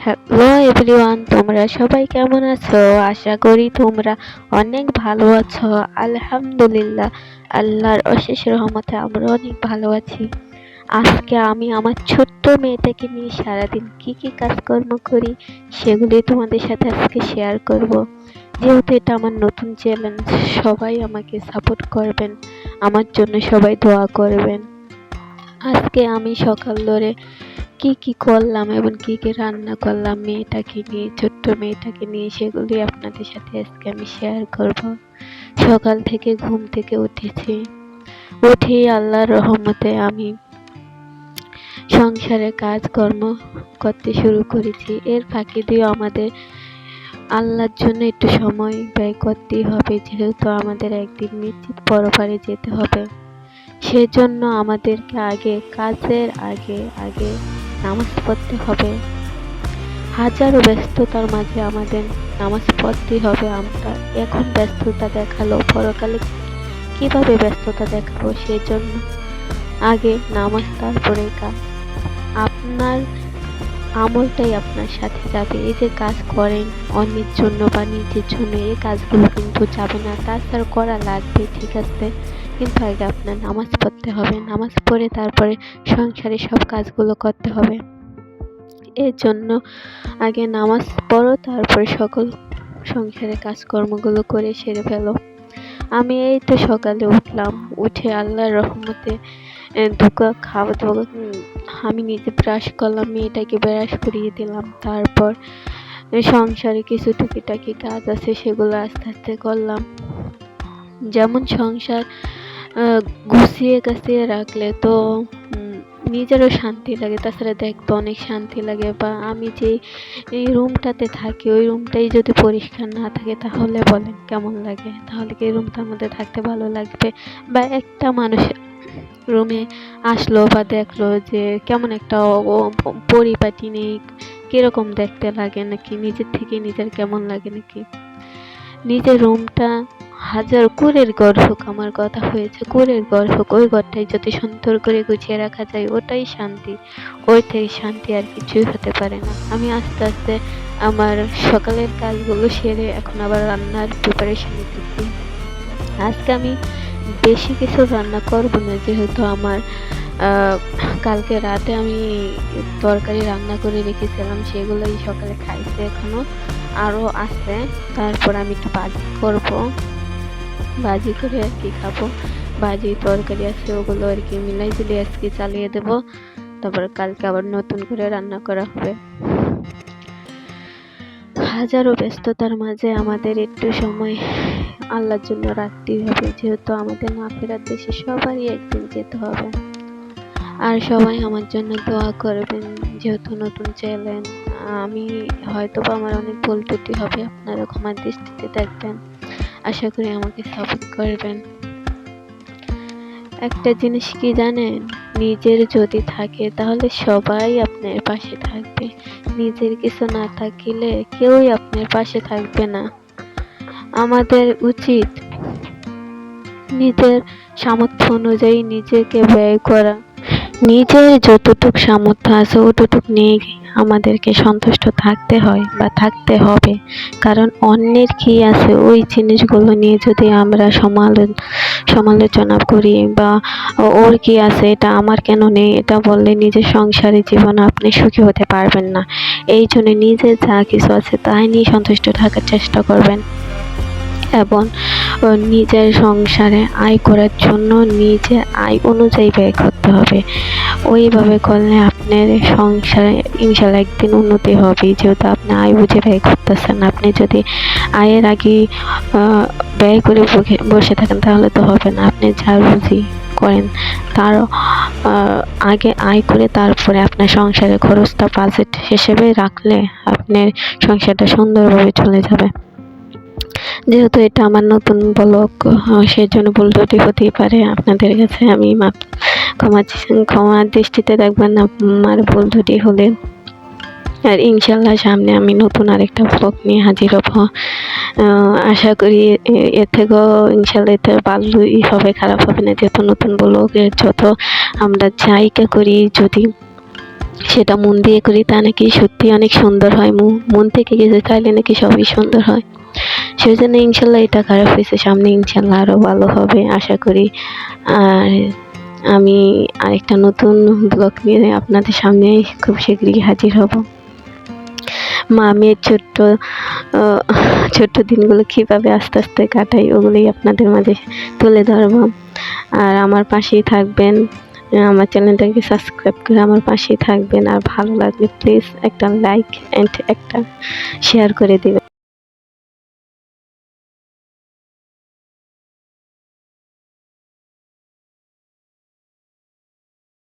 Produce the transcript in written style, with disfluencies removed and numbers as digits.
Hello everyone, তোমরা সবাই কেমন আছো? আশা করি তোমরা অনেক ভালো আছো। আলহামদুলিল্লাহ, আল্লাহর অশেষ রহমতে আমরা অনেক ভালো আছি। আজকে আমি আমার ছোট্ট মেয়েটাকে নিয়ে সারাদিন কি কি কাজকর্ম করি সেগুলি তোমাদের সাথে আজকে শেয়ার করব। যেহেতু এটা আমার নতুন চ্যালেঞ্জ, সবাই আমাকে সাপোর্ট করবেন, আমার জন্য সবাই দোয়া করবেন। আজকে আমি সকাল ধরে কি কি করলাম এবং কি কি রান্না করলাম মেয়েটাকে নিয়ে, ছোট্ট মেয়েটাকে নিয়ে, সেগুলি আপনাদের সাথে আজকে আমি শেয়ার করব। সকাল থেকে ঘুম থেকে উঠেছি, উঠেই আল্লাহর রহমতে আমি সংসারে কাজকর্ম করতে শুরু করেছি। এর ফাঁকি দিয়েও আমাদের আল্লাহর জন্য একটু সময় ব্যয় করতেই হবে, যেহেতু আমাদের একদিন নিশ্চিত পরপারে যেতে হবে। সেজন্য আমাদেরকে আগে কাজের আগে আগে নামাজ পড়তে হবে। হাজারো ব্যস্ততার মাঝে আমাদের নামাজ পড়তেই হবে। আমরা এখন ব্যস্ততা দেখালো, পরকালে কিভাবে ব্যস্ততা দেখাবো? সেজন্য আগে নামাজ, তারপরে কাজ। আপনার আমলটাই আপনার সাথে যাবে। এই যে কাজ করেন অন্যের জন্য বা নিজের জন্য, এই কাজগুলো কিন্তু যাবে না। তাছাড়া করা লাগবে, ঠিক আছে, কিন্তু আগে আপনার নামাজ পড়তে হবে। নামাজ পড়ে তারপরে সংসারে সব কাজগুলো করতে হবে। এর জন্য আগে নামাজ পড়ো, তারপরে সকল সংসারে কাজকর্মগুলো করে সেরে ফেলো। আমি এই তো সকালে উঠলাম, উঠে আল্লাহর রহমতে দুটো খাওয়া দাওয়া আমি নিজে ব্রাশ করলাম, মেয়েটাকে ব্রাশ করিয়ে দিলাম। তারপর সংসারে কিছু টুকিটাকি কাজ আছে, সেগুলো আস্তে আস্তে করলাম। যেমন সংসার গুছিয়ে গাছিয়ে রাখলে তো নিজেরও শান্তি লাগে, তাছাড়া দেখতে অনেক শান্তি লাগে। বা আমি যে এই রুমটাতে থাকি, ওই রুমটাই যদি পরিষ্কার না থাকে তাহলে বলেন কেমন লাগে? তাহলে কি রুমটার মধ্যে থাকতে ভালো লাগবে? বা একটা মানুষ রুমে আসলো বা দেখলো যে কেমন একটা পরিপাটি নেই, কিরকম দেখতে লাগে নাকি? নিজের থেকে নিজের কেমন লাগে নাকি? নিজের রুমটা হাজার কুঁড়ের ঘর হোক, আমার কথা হয়েছে কুঁড়ের ঘর হোক, ওই ঘরটাই যদি সুন্দর করে গুছিয়ে রাখা যায়, ওটাই শান্তি। ওই থেকে শান্তি আর কিছুই হতে পারে না। আমি আস্তে আস্তে আমার সকালের কাজগুলো সেরে এখন আবার রান্নার প্রিপারেশন নিতেছি। আজকে আমি বেশি কিছু রান্না করব না, যেহেতু আমার কালকে রাতে আমি তরকারি রান্না করে রেখেছিলাম, সেগুলোই সকালে খাইছে, এখনো আরও আছে। তারপর আমি একটু ভাজি করব, ভাজি করে আর কি খাবো। ভাজি তরকারি আছে, ওগুলো আর কি মিলাই দিলে আজকে চালিয়ে দেব। তারপর কালকে আবার নতুন করে রান্না করা হবে। হাজারো ব্যস্ততার মাঝে আমাদের একটু সময় আল্লাহর জন্য রাখতেই হবে, যেহেতু আমাদের না ফেরার দেশে সবারই একদিন যেতে হবে। আর সবাই আমার জন্য দোয়া করবেন, যেহেতু নতুন চ্যালেঞ্জ। আমি হয়তো বা আমার অনেক ভুল ত্রুটি হবে, আপনারা ক্ষমার দৃষ্টিতে দেখবেন। আশা করি আমাকে সাপোর্ট করবেন। একটা জিনিস কি জানেন, নিজের যদি থাকে তাহলে সবাই আপনার পাশে থাকবে। নিজের কিছু না থাকিলে কেউই আপনার পাশে থাকবে না। আমাদের উচিত নিজের সামর্থ্য অনুযায়ী নিজেকে ব্যয় করা। নিজের যতটুকু সামর্থ্য আছে অতটুকু নিয়ে আমাদেরকে সন্তুষ্ট থাকতে হয় বা থাকতে হবে। কারণ অন্যের কি আছে ওই জিনিসগুলো নিয়ে যদি আমরা সমালোচনা করি বা ওর কি আছে এটা আমার কেন নেই, এটা বললে নিজের সংসারে জীবনে আপনি সুখী হতে পারবেন না। এই জন্য নিজের যা কিছু আছে তাই নিয়ে সন্তুষ্ট থাকার চেষ্টা করবেন এবং নিজের সংসারে আয় করার জন্য নিজের আয় অনুযায়ী ব্যয় করতে হবে। ওইভাবে করলে আপনার সংসারে ইনশাল্লাহ একদিন উন্নতি হবে, যেহেতু আপনি আয় বুঝে ব্যয় করতেছেন। আপনি যদি আয়ের আগে ব্যয় করে বসে থাকেন তাহলে তো হবে না। আপনি যা রুজি করেন তার আগে আয় করে তারপরে আপনার সংসারের খরচটা বাজেট হিসেবে রাখলে আপনার সংসারটা সুন্দরভাবে চলে যাবে। যেহেতু এটা আমার নতুন ব্লগ, সেজন্য ভুল ত্রুটি হতেই পারে। আপনাদের কাছে আমি ক্ষমার দৃষ্টিতে দেখবেন আমার ভুল ত্রুটি হলে। আর ইনশাল্লাহ সামনে আমি নতুন আরেকটা ব্লগ নিয়ে হাজির হব। আশা করি এর থেকেও ইনশাল্লাহ এতে ভালোই হবে, খারাপ হবে না। যেহেতু নতুন ব্লগের যত আমরা জায়গা করি, যদি সেটা মন দিয়ে করি তা নাকি সত্যি অনেক সুন্দর হয়। মন থেকে কিছু চাইলে নাকি সবই সুন্দর হয়। সেজন্য ইনশাল্লাহ এটা খারাপ হয়েছে, সামনে ইনশাল্লাহ আরো ভালো হবে আশা করি। আর আমি আরেকটা নতুন ব্লগ নিয়ে আপনাদের সামনে খুব শীঘ্রই হাজির হব। মা মেয়ের ছোট্ট দিনগুলো কীভাবে আস্তে আস্তে কাটাই ওগুলোই আপনাদের মাঝে তুলে ধরবো। আর আমার পাশেই থাকবেন, আমার চ্যানেলটাকে সাবস্ক্রাইব করে আমার পাশেই থাকবেন। আর ভালো লাগলে প্লিজ একটা লাইক অ্যান্ড একটা শেয়ার করে দেবেন।